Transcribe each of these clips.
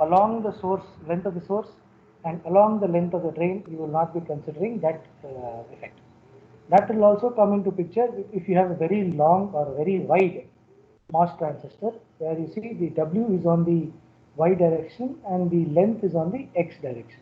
along the source, length of the source, and along the length of the drain, you will not be considering that effect. That will also come into picture if you have a very long or very wide MOS transistor, where you see the W is on the Y direction and the length is on the X direction.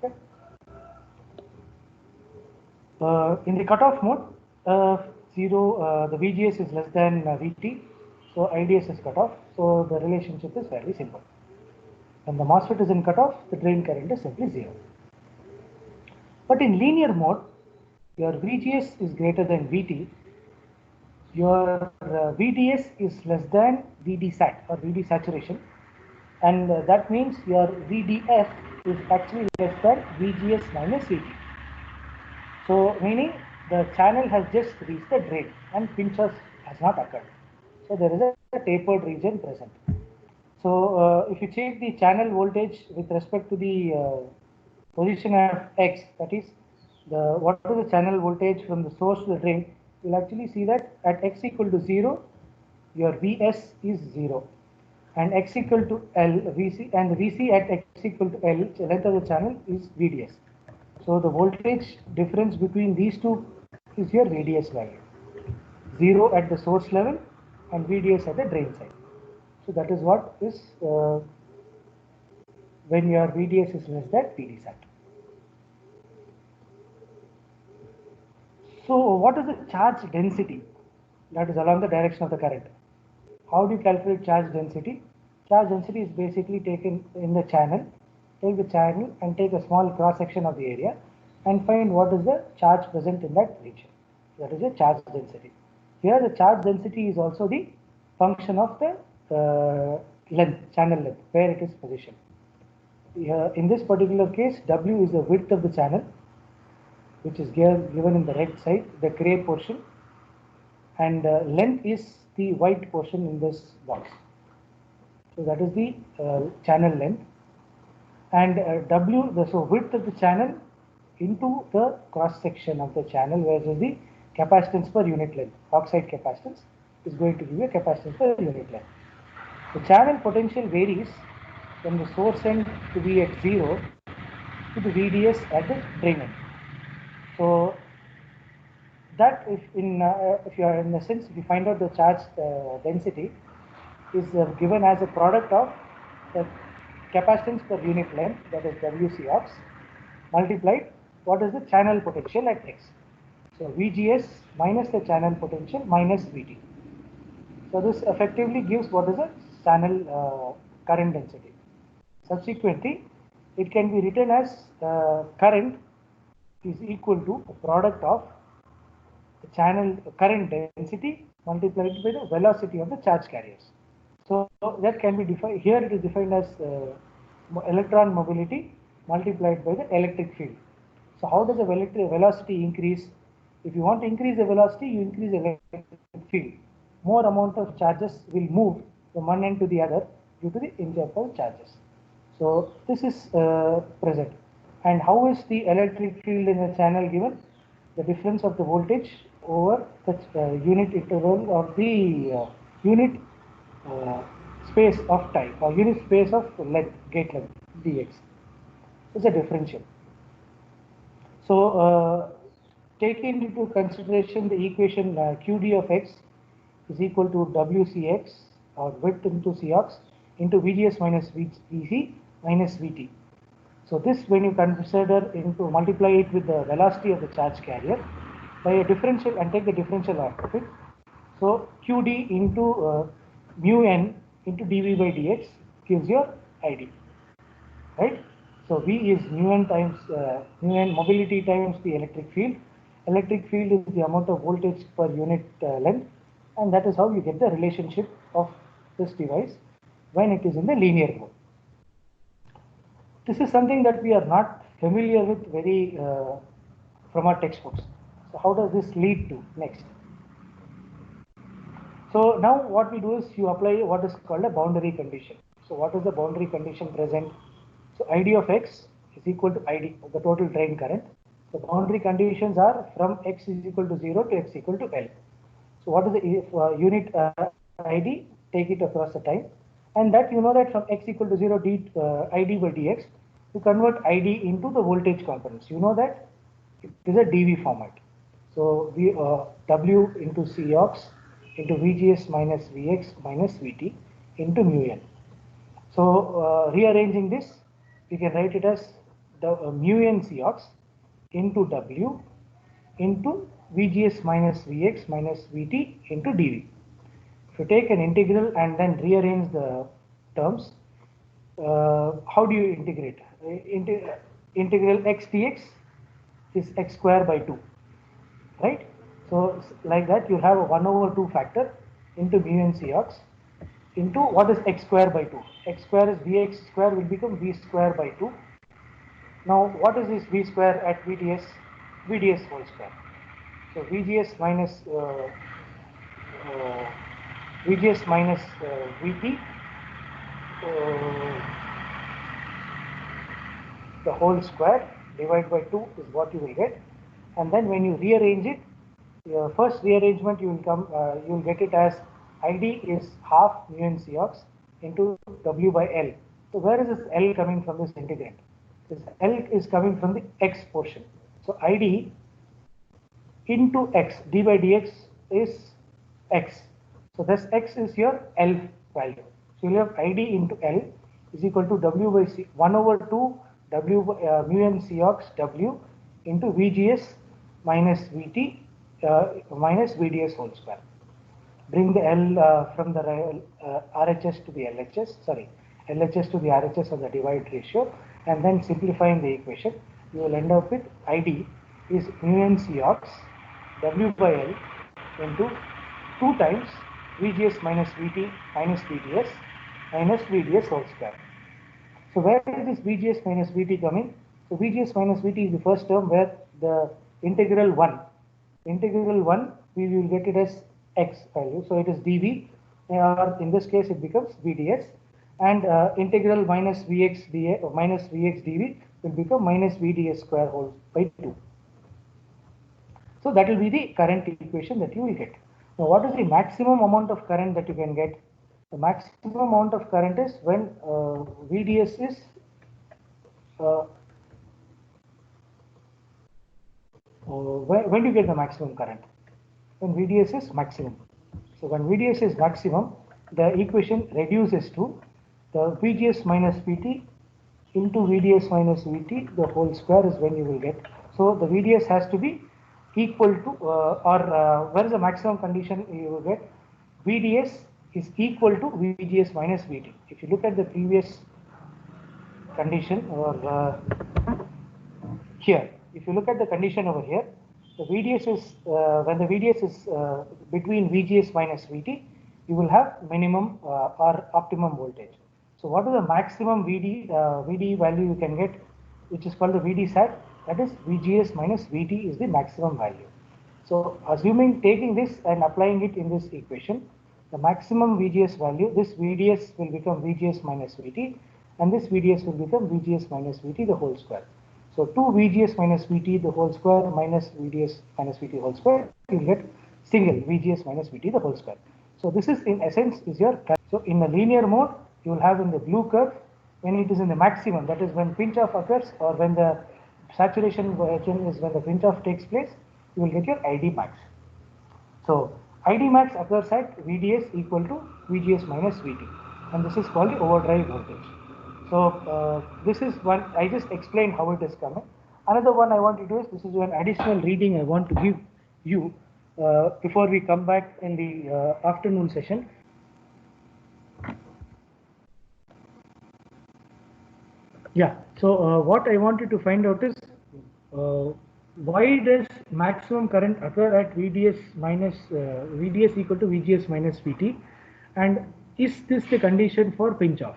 Okay. In the cutoff mode, the VGS is less than VT, so IDS is cut off. So the relationship is fairly simple. When the MOSFET is in cutoff, the drain current is simply 0. But in linear mode, your VGS is greater than VT, your VDS is less than VD sat or VD saturation, and that means your VDF is actually less than VGS minus VT. So meaning the channel has just reached the drain and pinch off has not occurred. So there is a tapered region present. So if you check the channel voltage with respect to the position of X, that is what is the channel voltage from the source to the drain, you'll actually see that at X equal to 0, your Vs is 0, and X equal to L, Vc, and Vc at X equal to L, the length of the channel, is Vds. So the voltage difference between these two is your Vds value, 0 at the source level and Vds at the drain side. So that is what is when your VDS is less than VD sat. So what is the charge density that is along the direction of the current? How do you calculate charge density? Charge density is basically taken in the channel, take the channel and take a small cross section of the area and find what is the charge present in that region. That is a charge density. Here the charge density is also the function of the length, channel length, where it is positioned. In this particular case, W is the width of the channel, which is given in the red side, the gray portion, and length is the white portion in this box. So that is the channel length, and W, so width of the channel into the cross section of the channel, where is the capacitance per unit length. Oxide capacitance is going to give you a capacitance per unit length. The channel potential varies from the source end to be at 0 to the VDS at the drain end. So that if you are in a sense, if you find out the charge density is given as a product of the capacitance per unit length, that is WCox, multiplied what is the channel potential at X. So VGS minus the channel potential minus VT. So this effectively gives what is the channel current density. Subsequently, it can be written as current is equal to a product of the channel current density multiplied by the velocity of the charge carriers. So that can be defined, here it is defined as electron mobility multiplied by the electric field. So how does the velocity increase? If you want to increase the velocity, you increase the electric field. More amount of charges will move from one end to the other due to the interrupt of charges. So this is present. And how is the electric field in a channel given? The difference of the voltage over the unit interval of the unit space of time or unit space of length, gate length, dx. It's a differential. So taking into consideration the equation QD of x is equal to WCx or width into Cox into VGS minus VC minus VT. So this, when you consider into multiply it with the velocity of the charge carrier by a differential and take the differential out of it. So QD into mu n into dV by dx gives your ID, right? So V is mu n times mu n mobility times the electric field. Electric field is the amount of voltage per unit length, and that is how you get the relationship of this device when it is in the linear mode. This is something that we are not familiar with very from our textbooks. So how does this lead to next? So now what we do is you apply what is called a boundary condition. So what is the boundary condition present? So ID of x is equal to ID, the total drain current. The boundary conditions are from x is equal to 0 to x equal to L. So what is the unit ID? Take it across the time. And that you know that from x equal to 0 id by dx, you convert id into the voltage components. You know that it is a dV format. So W into Cox into Vgs minus Vx minus Vt into mu n. So rearranging this, we can write it as the mu n Cox into W into Vgs minus Vx minus Vt into dV. If you take an integral and then rearrange the terms, how do you integrate? Integral x dx is x square by 2, right? So like that you have a 1 over 2 factor into mu n Cox into what is x square by 2? X square is Vx square will become V square by 2. Now what is this V square at Vds? Vds whole square. So Vgs minus Vt the whole square divided by 2 is what you will get. And then when you rearrange it, first rearrangement you will get it as id is half mu n Cox into W by L. So where is this L coming from, this integrand? This L is coming from the x portion. So id into x, d by dx is x. So this x is your L value. So you have id into L is equal to W by C, 1 over 2 W mu n Cox W into Vgs minus Vt minus Vds whole square. Bring the L from the RHS to the LHS, sorry, LHS to the RHS of the divide ratio, and then simplifying the equation, you will end up with id is mu n Cox W by L into 2 times Vgs minus Vt minus Vds minus Vds whole square. So where is this Vgs minus Vt coming? So Vgs minus Vt is the first term where the integral 1 we will get it as x value. So it is dV, or in this case it becomes Vds, and integral minus Vx dA minus Vx dV will become minus Vds square whole by 2. So that will be the current equation that you will get. Now what is the maximum amount of current that you can get? The maximum amount of current is when Vds is when do you get the maximum current? When Vds is maximum. So when Vds is maximum, the equation reduces to the Vgs minus Vt into Vds minus Vt, the whole square is when you will get. So the Vds has to be equal to where is the maximum condition you will get? Vds is equal to Vgs minus Vt. If you look at the previous condition or here, if you look at the condition over here, the Vds is when the Vds is between Vgs minus Vt, you will have minimum or optimum voltage. So what is the maximum Vd value you can get, which is called the Vd sat? That is Vgs minus Vt is the maximum value. So assuming taking this and applying it in this equation, the maximum Vgs value, this Vds will become Vgs minus Vt, and this Vds will become Vgs minus Vt the whole square. So 2 Vgs minus Vt the whole square minus Vds minus Vt whole square, you will get single Vgs minus Vt the whole square. So this is in essence is your, so in the linear mode, you will have in the blue curve, when it is in the maximum, that is when pinch off occurs, or when the saturation region is when the pinch off takes place, you will get your ID max. So ID max occurs at Vds equal to Vgs minus Vt, and this is called the overdrive voltage. So this is one, I just explained how it is coming. Another one I want to do is, this is an additional reading I want to give you before we come back in the afternoon session. Yeah, so what I wanted to find out is why does maximum current occur at Vds minus Vds equal to Vgs minus Vt, and is this the condition for pinch off?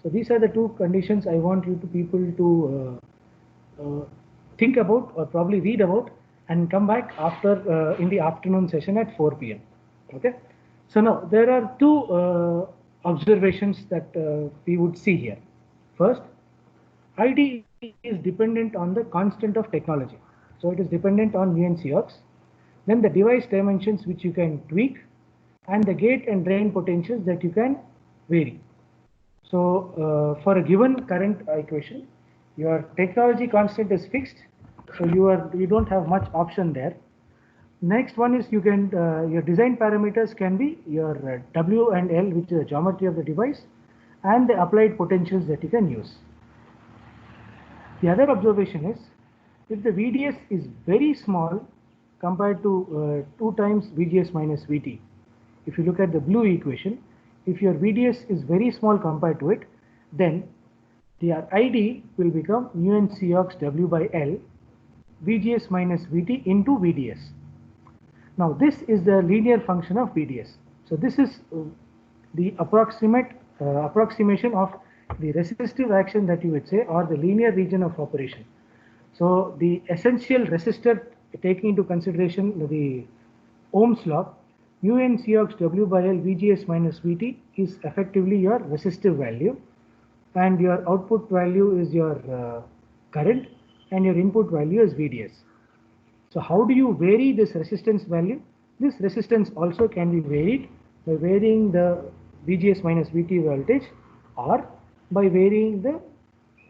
So these are the two conditions I want you to people to think about, or probably read about, and come back after in the afternoon session at 4 p.m. Okay. So now there are two observations that we would see here. First, ID is dependent on the constant of technology. So it is dependent on mu n Cox, then the device dimensions which you can tweak, and the gate and drain potentials that you can vary. So for a given current equation, your technology constant is fixed, so you don't have much option there. Next one is you can your design parameters can be your W and L, which is the geometry of the device, and the applied potentials that you can use. The other observation is if the VDS is very small compared to 2 times VGS minus VT. If you look at the blue equation, if your VDS is very small compared to it, then the ID will become mu n Cox W by L VGS minus VT into VDS. Now this is the linear function of VDS. So this is the approximation of the resistive action that you would say, or the linear region of operation. So the essential resistor, taking into consideration the Ohm's law, mu n Cox W by L VGS minus VT is effectively your resistive value, and your output value is your current, and your input value is VDS. So how do you vary this resistance value? This resistance also can be varied by varying the VGS minus VT voltage, or by varying the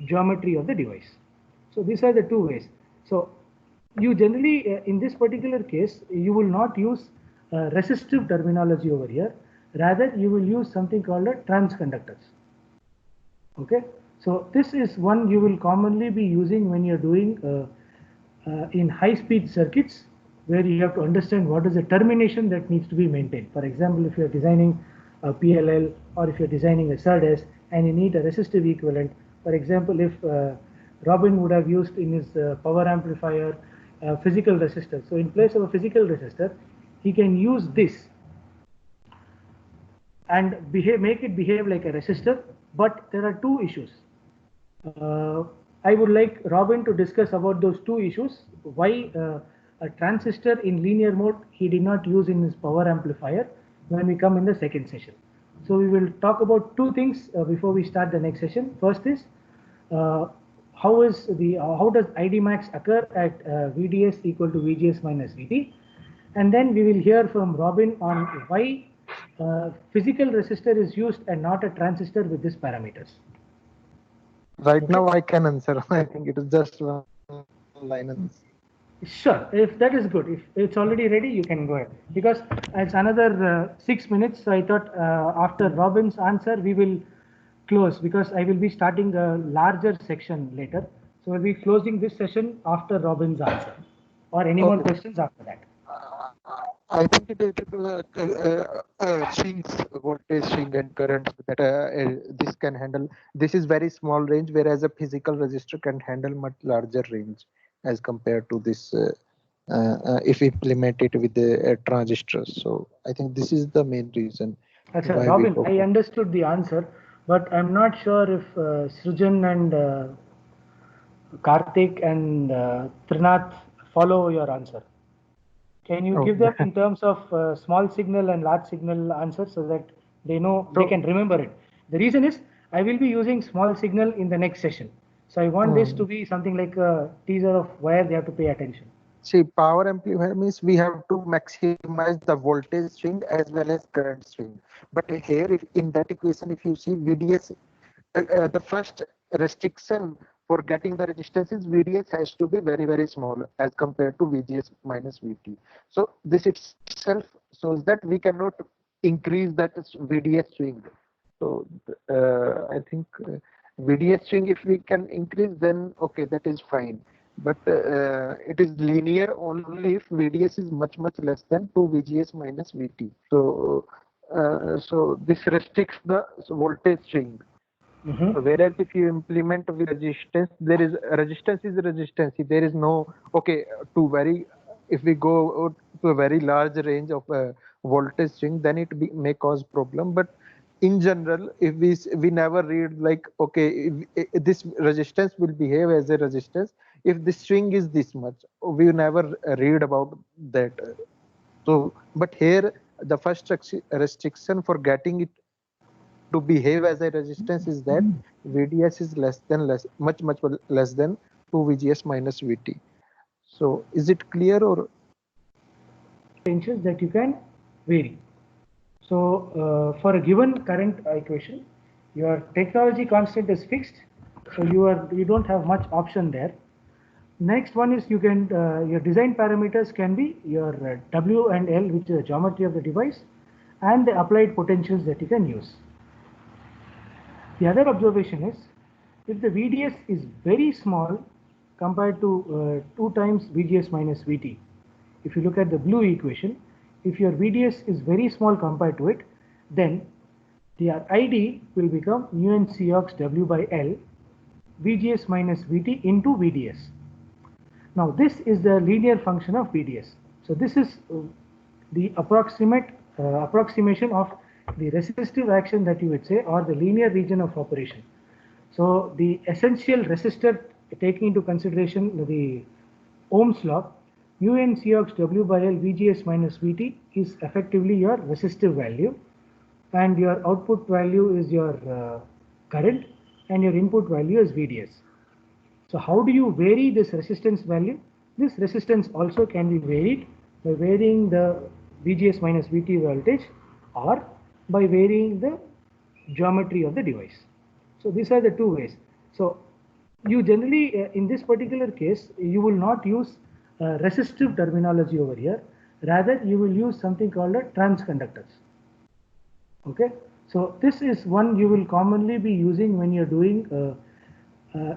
geometry of the device. So these are the two ways. So you generally, in this particular case, you will not use resistive terminology over here. Rather, you will use something called a transconductors. Okay. So this is one you will commonly be using when you're doing in high-speed circuits, where you have to understand what is the termination that needs to be maintained. For example, if you're designing a PLL, or if you're designing a SERDES and you need a resistive equivalent. For example, if Robin would have used in his power amplifier physical resistor. So in place of a physical resistor, he can use this and make it behave like a resistor. But there are two issues. I would like Robin to discuss about those two issues. Why a transistor in linear mode he did not use in his power amplifier, when we come in the second session. So we will talk about two things before we start the next session. First is how does ID max occur at VDS equal to VGS minus VT, and then we will hear from Robin on why physical resistor is used and not a transistor with these parameters. Right now I can answer. I think it is just one line answer. Sure, if that is good. If it's already ready, you can go ahead, because it's another 6 minutes. So I thought after Robin's answer, we will close, because I will be starting a larger section later. So we'll be closing this session after Robin's answer, or any more questions after that. I think it swings, voltage swing and current that this can handle. This is very small range, whereas a physical resistor can handle much larger range as compared to this if implement it with the transistors. So I think this is the main reason. Achha, Robin, I understood the answer, but I'm not sure if Srijan and Karthik and Trinath follow your answer. Can you give them in terms of small signal and large signal answer, so that they know, they can remember it? The reason is I will be using small signal in the next session. So I want this to be something like a teaser of where they have to pay attention. See, power amplifier means we have to maximize the voltage swing as well as current swing. But here, if in that equation, if you see VDS, the first restriction for getting the resistance is VDS has to be very, very small as compared to VGS minus VT. So this itself shows that we cannot increase that VDS swing. So I think VDS swing, if we can increase, then okay, that is fine. But it is linear only if VDS is much less than 2 VGS minus VT. So so this restricts the voltage swing. Whereas if you implement with resistance, there is resistance is resistance. There is no if we go to a very large range of voltage swing, then it may cause problem. But in general, if we never read like, okay, if this resistance will behave as a resistance if the swing is this much, we never read about that. So but here the first restriction for getting it to behave as a resistance is that VDS is much less than 2 VGS minus VT. So is it clear? Or potentials that you can vary. So for a given current equation, Your technology constant is fixed, so you don't have much option there. Next one is you can your design parameters can be your W and L, which is the geometry of the device, and the applied potentials that you can use. The other observation is if the VDS is very small compared to 2 times VGS minus VT. If you look at the blue equation, if your VDS is very small compared to it, then the ID will become mu n Cox W by L VGS minus VT into VDS. Now this is the linear function of VDS. So this is the approximation of the resistive action that you would say, or the linear region of operation. So the essential resistor, taking into consideration the Ohm's law, mu n Cox W by L VGS minus VT is effectively your resistive value, and your output value is your current, and your input value is VDS. So how do you vary this resistance value? This resistance also can be varied by varying the VGS minus VT voltage, or by varying the geometry of the device. So these are the two ways. So you generally, in this particular case, you will not use resistive terminology over here. Rather, you will use something called a transconductors. Okay. So this is one you will commonly be using when you're doing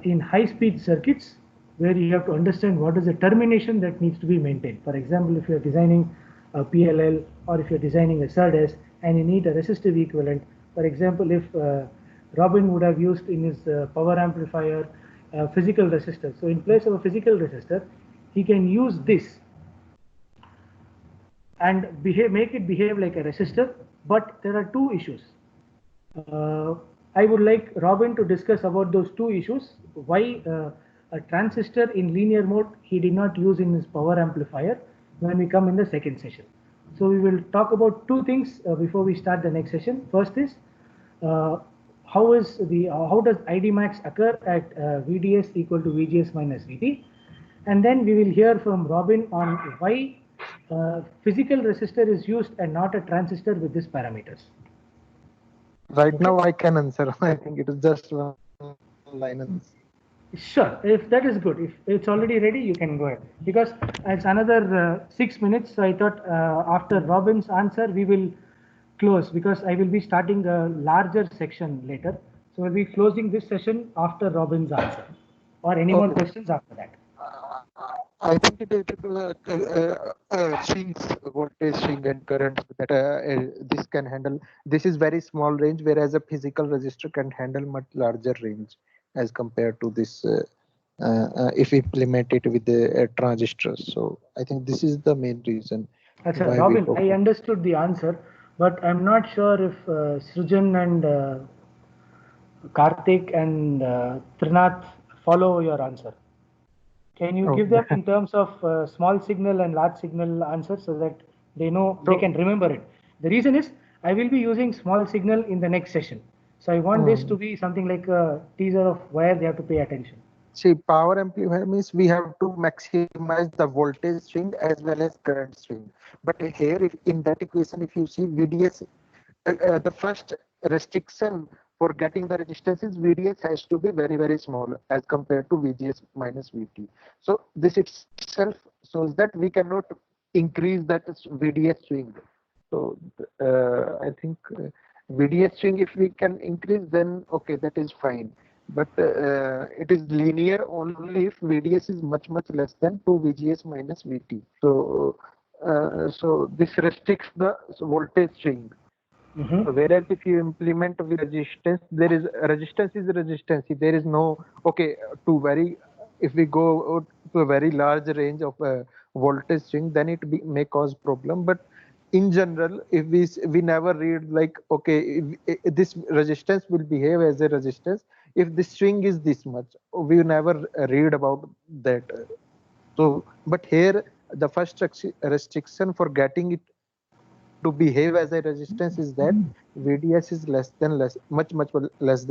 in high-speed circuits, where you have to understand what is the termination that needs to be maintained. For example, if you're designing a PLL, or if you're designing a SERDES and you need a resistive equivalent. For example, if Robin would have used in his power amplifier physical resistor. So in place of a physical resistor, he can use this and make it behave like a resistor. But there are two issues. I would like Robin to discuss about those two issues. Why a transistor in linear mode he did not use in his power amplifier, when we come in the second session. So we will talk about two things before we start the next session. First is how does ID max occur at VDS equal to VGS minus VT, and then we will hear from Robin on why physical resistor is used and not a transistor with these parameters. Right now I can answer. I think it is just one line answer. Sure, if that is good. If it's already ready, you can go ahead, because it's another 6 minutes. So I thought after Robin's answer, we will close, because I will be starting a larger section later. So we'll be closing this session after Robin's answer, or any more questions after that. I think it is swings, voltage swing and current that this can handle. This is very small range, whereas a physical resistor can handle much larger range as compared to this if we implement it with the transistors. So I think this is the main reason. Achha, Robin, I understood the answer, but I'm not sure if Srujan and Karthik and Trinath follow your answer. Can you give them in terms of small signal and large signal answer, so that they know, they can remember it? The reason is I will be using small signal in the next session. So I want this to be something like a teaser of where they have to pay attention. See, power amplifier means we have to maximize the voltage swing as well as current swing. But here, in that equation, if you see VDS, the first restriction for getting the resistance is VDS has to be very, very small as compared to VGS minus VT. So this itself shows that we cannot increase that VDS swing. So I think VDS swing, if we can increase, then okay, that is fine. But it is linear only if VDS is much less than 2 VGS minus VT. So so this restricts the voltage swing. Whereas if you implement with resistance, there is resistance is resistance. There is no if we go to a very large range of voltage swing, then it may cause problem. But in general, if we never read like, okay, if this resistance will behave as a resistance if the swing is this much, we never read about that. So but here the first restriction for getting it to behave as a resistance is that VDS is much less than